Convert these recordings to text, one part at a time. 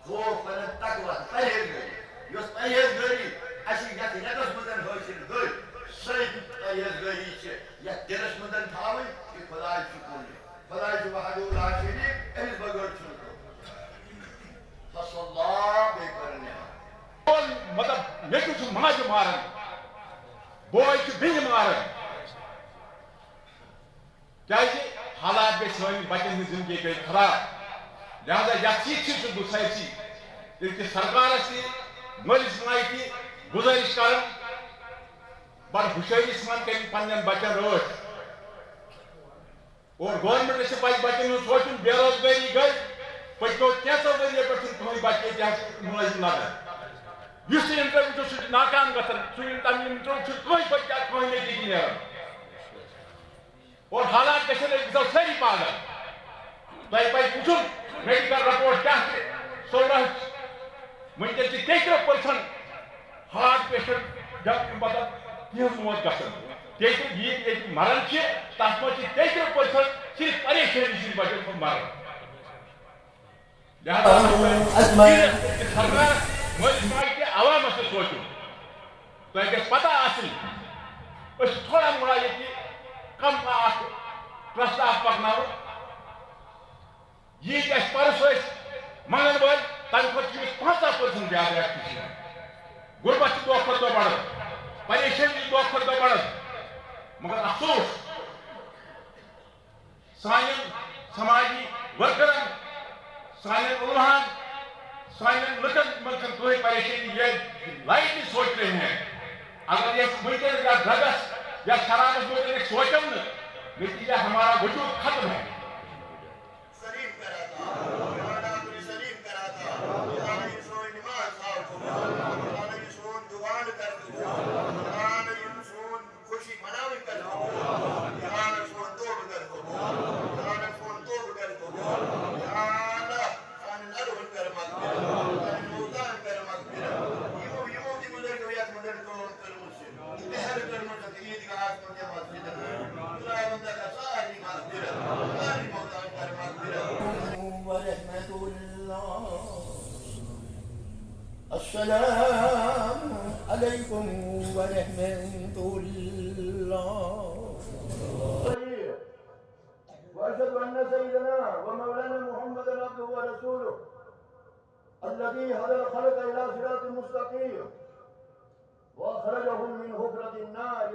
خوف من التقوى پرہیزگاری یس پرہیزگاری اسی یت رتس مدن حاصل گئی سید پرہیزگاری چھ یت دلس مدن تھاوی کہ خدای شکر خدای جو وحدہ لا شریک امس بغیر چھنکو صلی اللہ بے کرنے مطلب میچو چھ ماج مارن بوئی چھ بین مارن کیا حالات گئی سوئی بچن ہند زندگی گئی خراب لہذا یت چیز گسائسی کہ سرکار سے مالس ماجہ گزارش کر بڑ ہوشیاری من کر پن بچن رچ اور گورنمنٹ سے پہ بچن ہند سوچن بے روزگاری گئی پچھو کینسو ورین پہ تہذ بچے ملازم لگان اس انٹرویو سہ ناکام گھان تمہ انٹرویو کہیں بچہ کہیں نتیجہ نیران اور حالات گھن ساری پاگل تہ پہ وچن میڈیکل رپورٹ کیا سولہ ونکس 33% ہارٹ پیشنٹ مطلب تہذ موت گھان یہ مران تر مجھ 33% صرف پریشانی سن بچن مران لہذا سرکار مالس ماجہ عوامس سے سوچو تہ گھس پتہ آسن تھوڑا موڑا یہ کم ٹرسٹ پکنو یہ پرس منگن ول تمہ کھت 50% زیادہ ایکٹیویٹی غربت دہ کھت دہ بڑھان پریشانی دہ کھت دہ بڑھان مگر افسوس سان سماجی ورکرن سان علماء سان لکن من کوئی پریشانی یہ لائٹلی سوچ رہے ہیں اگر یہ ونکس یا ڈرگس یا شرابس متعلق سوچو نا نتیجہ ہمارا وجود ختم ہے السلام علیکم ورحمۃ اللہ واشهد ان سيدنا ومولانا محمد عبده ورسوله الذي هدى الخلق الى صراط مستقيم واخرجهم من حفرة النار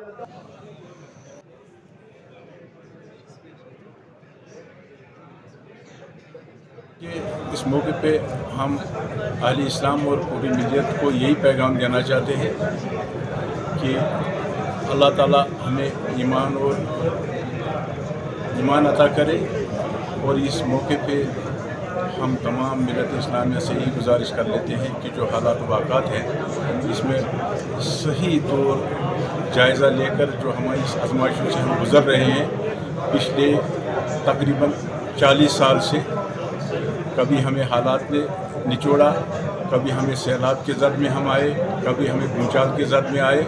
اس موقع پہ ہم اہل اسلام اور پوری ملیت کو یہی پیغام دینا چاہتے ہیں کہ اللہ تعالیٰ ہمیں ایمان عطا کرے اور اس موقع پہ ہم تمام ملت اسلامیہ سے یہی گزارش کر لیتے ہیں کہ جو حالات و واقعات ہیں اس میں صحیح طور جائزہ لے کر جو ہماری اس آزمائشوں سے ہم گزر رہے ہیں پچھلے تقریباً 40 سال سے کبھی ہمیں حالات نے نچوڑا کبھی ہمیں سیلاب کے زد میں ہم آئے کبھی ہمیں بھونچال کے زد میں آئے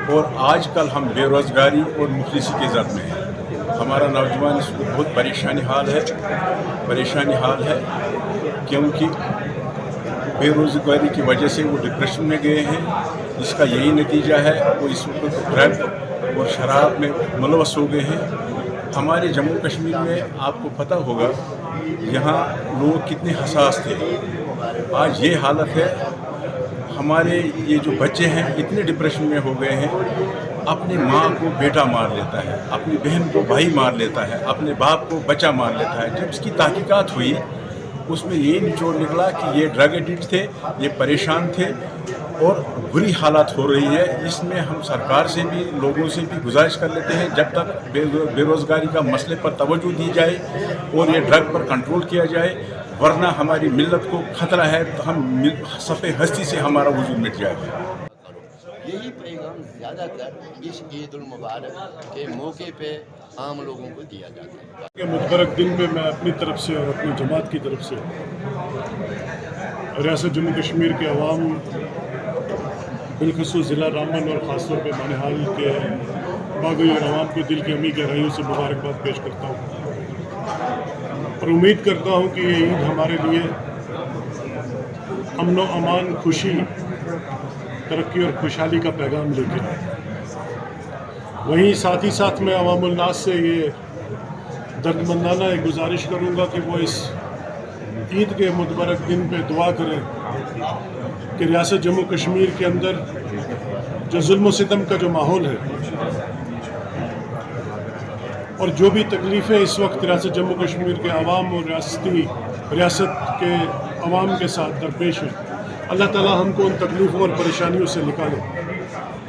اور آج کل ہم بے روزگاری اور مفلسی کے زد میں ہیں ہمارا نوجوان اس کو بہت پریشانی حال ہے کیونکہ بے روزگاری کی وجہ سے وہ ڈپریشن میں گئے ہیں جس کا یہی نتیجہ ہے وہ اس وقت ڈرگ اور شراب میں ملوث ہو گئے ہیں ہمارے جموں کشمیر میں آپ کو پتہ ہوگا یہاں لوگ کتنے حساس تھے آج یہ حالت ہے ہمارے یہ جو بچے ہیں اتنے ڈپریشن میں ہو گئے ہیں اپنی ماں کو بیٹا مار لیتا ہے اپنی بہن کو بھائی مار لیتا ہے اپنے باپ کو بچہ مار لیتا ہے جب اس کی تحقیقات ہوئی اس میں یہی نچوڑ نکلا کہ یہ ڈرگ ایڈکٹ تھے یہ پریشان تھے اور بری حالات ہو رہی ہے اس میں ہم سرکار سے بھی لوگوں سے بھی گزارش کر لیتے ہیں جب تک بے روزگاری کا مسئلے پر توجہ دی جائے اور یہ ڈرگ پر کنٹرول کیا جائے ورنہ ہماری ملت کو خطرہ ہے تو ہم صفحہ ہستی سے ہمارا وجود مٹ جائے گا یہی پیغام زیادہ تر اس عید المبارک کے موقع پہ عام لوگوں کو دیا جاتا ہے متبرک دن میں میں اپنی طرف سے اور اپنی جماعت کی طرف سے ریاست جموں کشمیر کے عوام بالخصوص ضلع رامبن اور خاص طور پہ بانہال کے باغی اور عوام کو دل کی امید گہرائیوں سے مبارکباد پیش کرتا ہوں اور امید کرتا ہوں کہ یہ عید ہمارے لیے امن و امان، خوشی، ترقی اور خوشحالی کا پیغام لے کے آئے۔ وہیں ساتھ ہی ساتھ میں عوام الناس سے یہ درد مندانہ ایک گزارش کروں گا کہ وہ اس عید کے متبرک دن پہ دعا کریں کہ ریاست جموں کشمیر کے اندر جو ظلم و ستم کا جو ماحول ہے اور جو بھی تکلیفیں اس وقت ریاست جموں کشمیر کے عوام اور ریاست کے عوام کے ساتھ درپیش ہیں، اللہ تعالی ہم کو ان تکلیفوں اور پریشانیوں سے نکالے۔